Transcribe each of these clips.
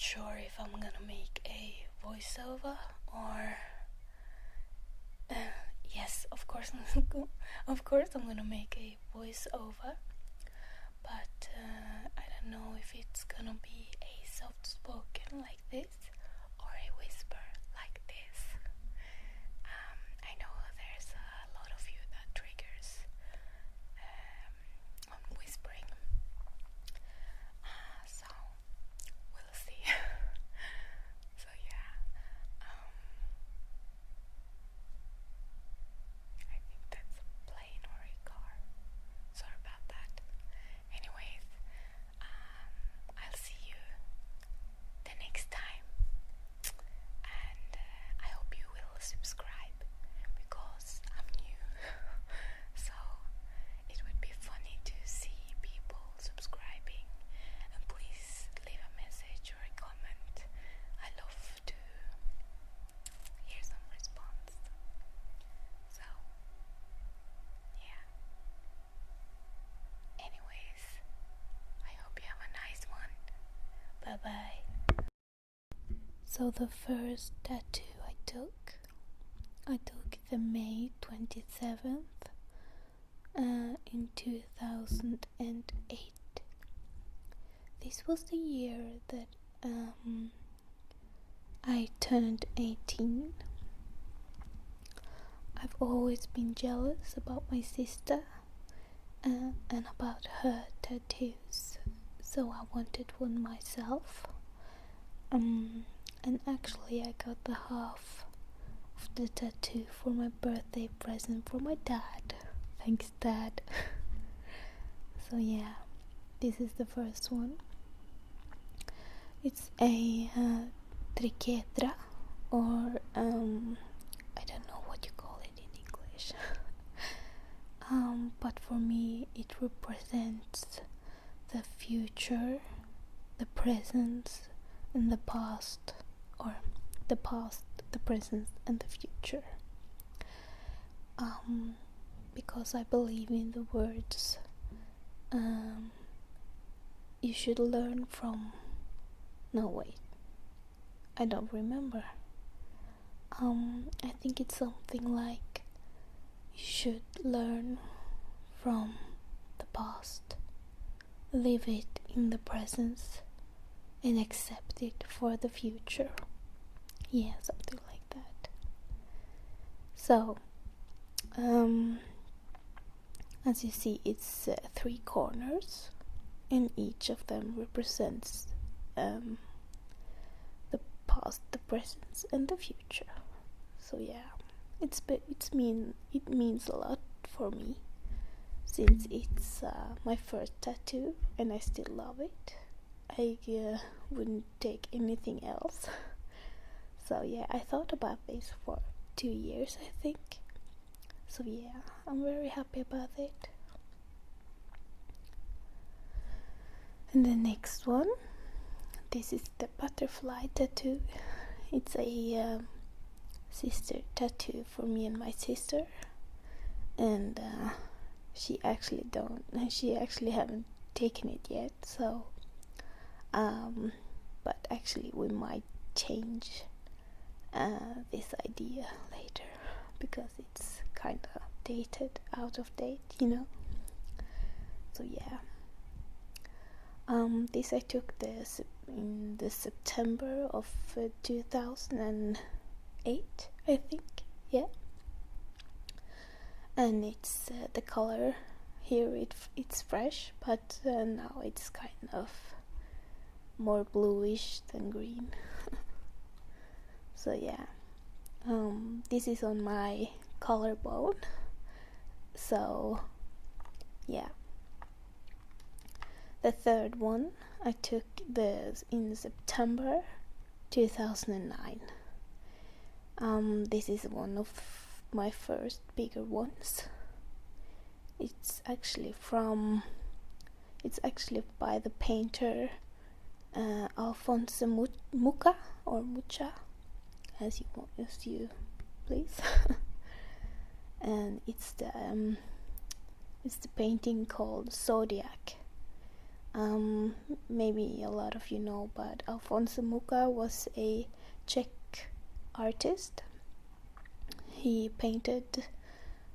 sure if I'm gonna make a voiceover or yes, of course I'm gonna make a voiceover, but I don't know if it's gonna be a soft spoken like this or a whisper like this. I know there's a lot of you that triggers on whispering, so we'll see. So yeah, I think that's a plane or a car. Sorry about that. Anyways, I'll see you the next time, and I hope you will subscribe because I'm new. So it would be funny to see people subscribing, and please leave a message or a comment. I love to hear some response. So yeah, anyways, I hope you have a nice one. Bye bye. So the first tattoo I took the May 27th in 2008. This was the year that I turned 18. I've always been jealous about my sister and about her tattoos, so I wanted one myself. And actually I got the half of the tattoo for my birthday present from my dad. Thanks, Dad. So yeah, this is the first one. It's a triquetra, or I don't know what you call it in English. But for me it represents the future, the present, and the past, or the past, the present, and the future. Because I believe in the words, you should learn from. No, wait, I don't remember. I think it's something like you should learn from the past, live it in the present, and accept it for the future. Yeah, something like that. So, as you see, it's 3 corners, and each of them represents the past, the present, and the future. So yeah, it means a lot for me, since it's my first tattoo, and I still love it. I wouldn't take anything else. So yeah, I thought about this for 2 years, I think. So yeah, I'm very happy about it. And the next one, this is the butterfly tattoo. It's a sister tattoo for me and my sister, and she actually haven't taken it yet. So but actually we might change this idea later, because it's kind of dated, out of date, you know. So yeah, this I took this in the September of 2008, I think. Yeah, and it's the color here, it's fresh, but now it's kind of more bluish than green. So yeah, this is on my collarbone. So yeah, the third one I took this in September 2009. This is one of my first bigger ones. It's actually by the painter Alphonse Mucha, or Mucha, as you please. And it's the painting called Zodiac. Maybe a lot of you know, but Alfonso Mucha was a Czech artist. He painted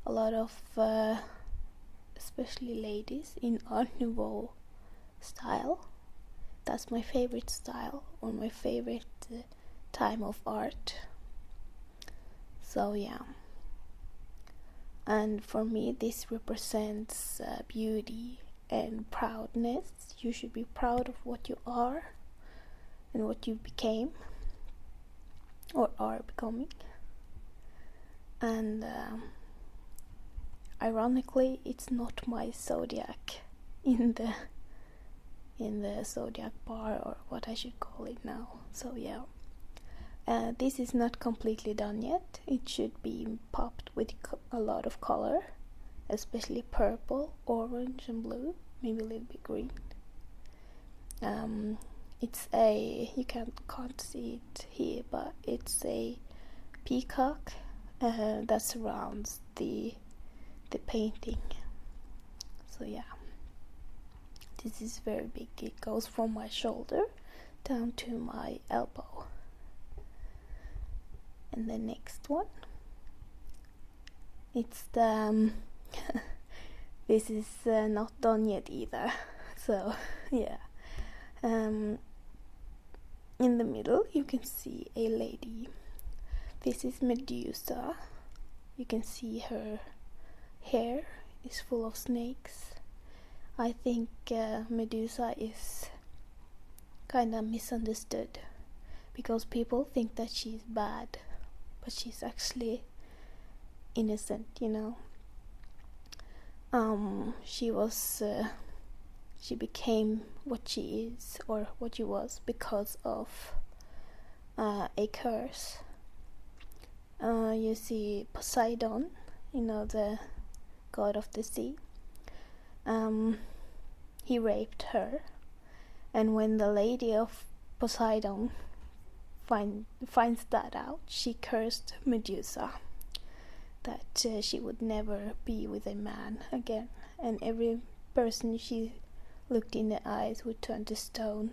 a lot of especially ladies in Art Nouveau style. That's my favorite style, or my favorite time of art. So yeah, and for me this represents beauty and proudness. You should be proud of what you are and what you became or are becoming. And ironically, it's not my zodiac in the zodiac bar, or what I should call it now. So yeah, this is not completely done yet. It should be popped with a lot of color, especially purple, orange and blue, maybe a little bit green. It's you can't see it here, but it's a peacock that surrounds the painting. So yeah, this is very big. It goes from my shoulder down to my elbow. And the next one, it's the this is not done yet either. So yeah, in the middle you can see a lady. This is Medusa. You can see her hair is full of snakes. I think Medusa is kind of misunderstood because people think that she's bad, but she's actually innocent, you know. She became what she is, or what she was, because of a curse. You see Poseidon, you know, the god of the sea. He raped her, and when the lady of Poseidon finds that out, she cursed Medusa that she would never be with a man again, and every person she looked in the eyes would turn to stone.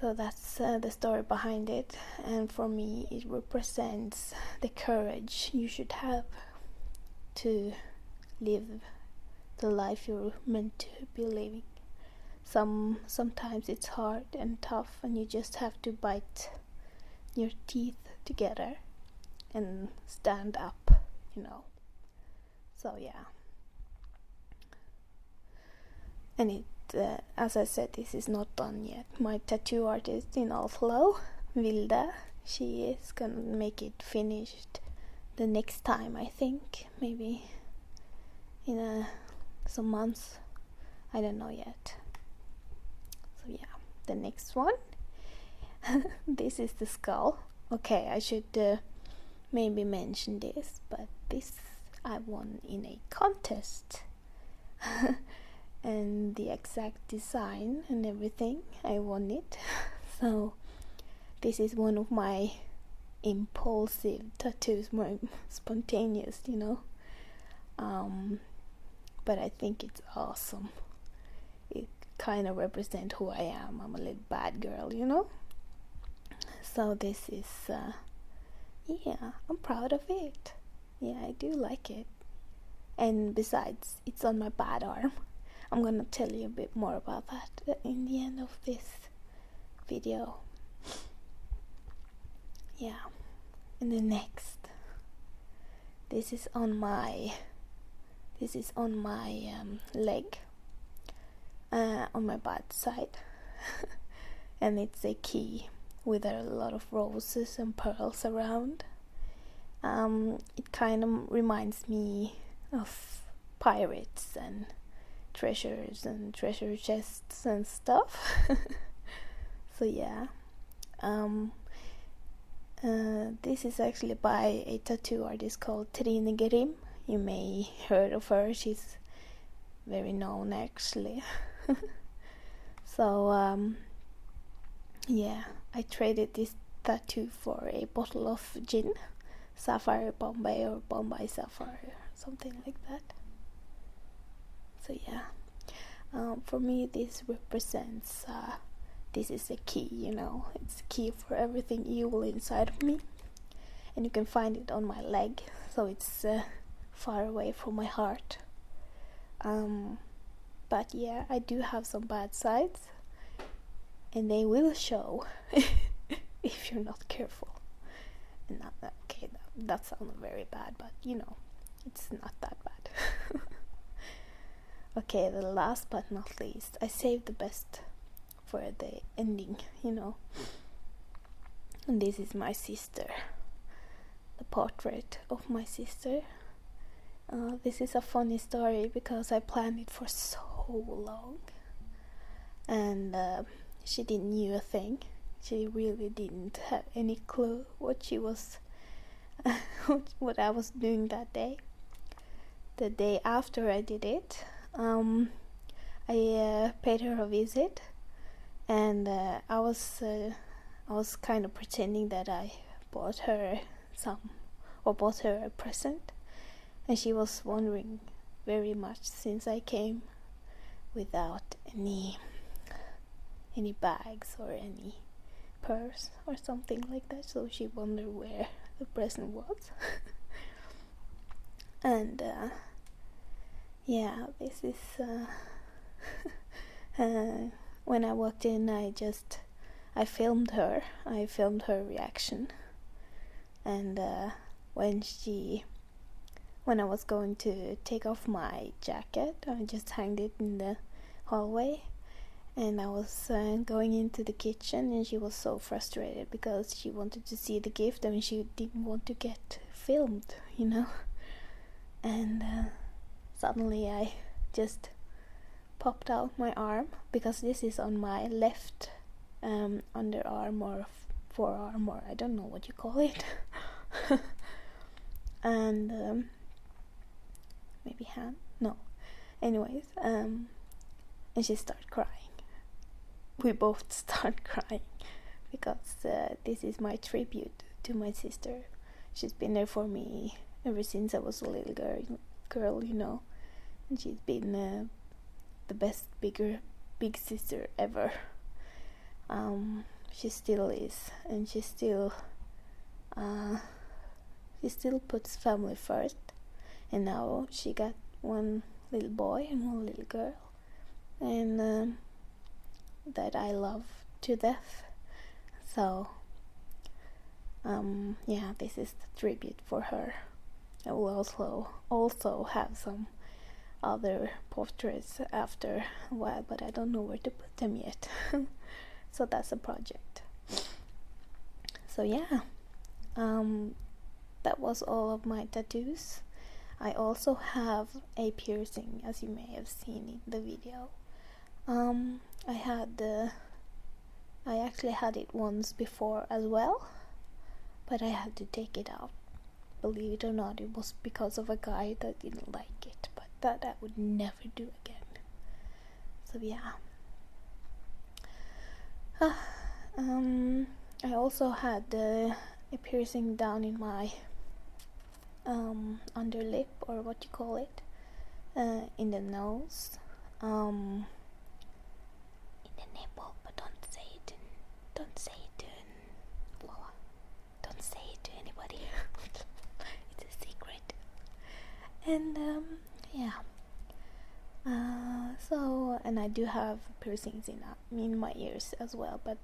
So that's the story behind it, and for me it represents the courage you should have to live the life you're meant to be living. Sometimes it's hard and tough, and you just have to bite your teeth together and stand up, you know. So yeah, and it as I said, this is not done yet. My tattoo artist in Oslo, Vilde, she is gonna make it finished the next time, I think, maybe in some months, I don't know yet. So yeah, the next one. This is the skull. Okay, I should maybe mention this, but this I won in a contest. And the exact design and everything, I won it. So this is one of my impulsive tattoos, more spontaneous, you know. But I think it's awesome. It kind of represents who I am. I'm a little bad girl, you know. So this is yeah, I'm proud of it. Yeah, I do like it. And besides, it's on my bad arm. I'm gonna tell you a bit more about that in the end of this video. Yeah, and the next, this is on my leg, on my bad side, and it's a key with a lot of roses and pearls around. It kind of reminds me of pirates and treasures and treasure chests and stuff. So yeah, this is actually by a tattoo artist called Trine Grim. You may heard of her. She's very known actually. So yeah, I traded this tattoo for a bottle of gin, Sapphire Bombay or Bombay Sapphire, something like that. So yeah, For me, this represents, this is a key, it's a key for everything evil inside of me. And you can find it on my leg, so it's far away from my heart. But yeah, I do have some bad sides, and they will show if you're not careful. And okay, that sounds very bad, but it's not that bad. Okay, the last but not least, I saved the best for the ending, And this is my sister, the portrait of my sister. This is a funny story because I planned it for so long, and she didn't knew a thing. She really didn't have any clue what she was, what I was doing that day. The day after I did it, I paid her a visit, and I was kind of pretending that I bought her a present, and she was wondering very much since I came without any bags or any purse or something like that, so she wondered where the present was. And yeah, this is when I walked in, I filmed her reaction, and when I was going to take off my jacket, I just hanged it in the hallway, and I was going into the kitchen, and she was so frustrated because she wanted to see the gift and she didn't want to get filmed, and suddenly I just popped out my arm, because this is on my left underarm or forearm, or I don't know what you call it. And maybe hand? No. Anyways, and she started crying. We both start crying because this is my tribute to my sister. She's been there for me ever since I was a little girl, and she's been the best big sister ever. She still is, and she still puts family first. And now she got one little boy and one little girl, and that I love to death. So yeah, this is the tribute for her. I will also have some other portraits after a while, but I don't know where to put them yet. So that's a project. So yeah, that was all of my tattoos. I also have a piercing, as you may have seen in the video. I actually had it once before as well, but I had to take it out. Believe it or not, it was because of a guy that didn't like it, but that I would never do again. So yeah. I also had a piercing down in my underlip, or what you call it, in the nose, in the nipple, but don't say it to anybody. It's a secret. And yeah, so, and I do have piercings in my ears as well, but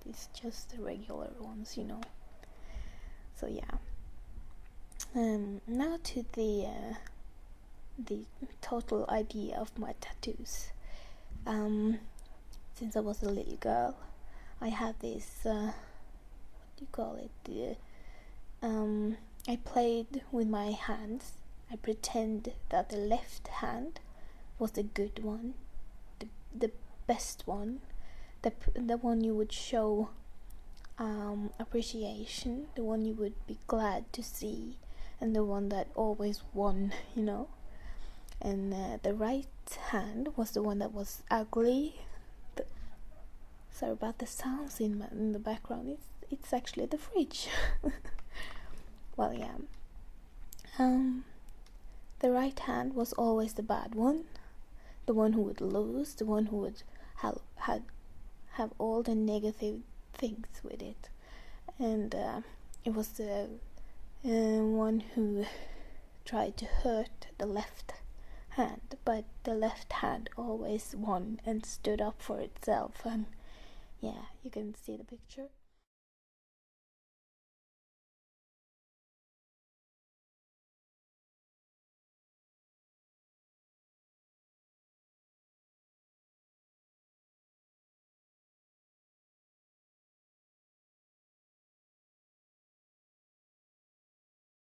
it's just the regular ones, So yeah. Now to the total idea of my tattoos. Since I was a little girl, I had this what do you call it? I played with my hands. I pretend that the left hand was the good one, the best one, the one you would show appreciation, the one you would be glad to see, and the one that always won, And the right hand was the one that was ugly. Sorry about the sounds in the background. It's actually the fridge. Well, yeah. The right hand was always the bad one. the one who would lose, the one who would have all the negative things with it. And it was the one who tried to hurt the left hand, but the left hand always won and stood up for itself. And yeah, you can see the picture.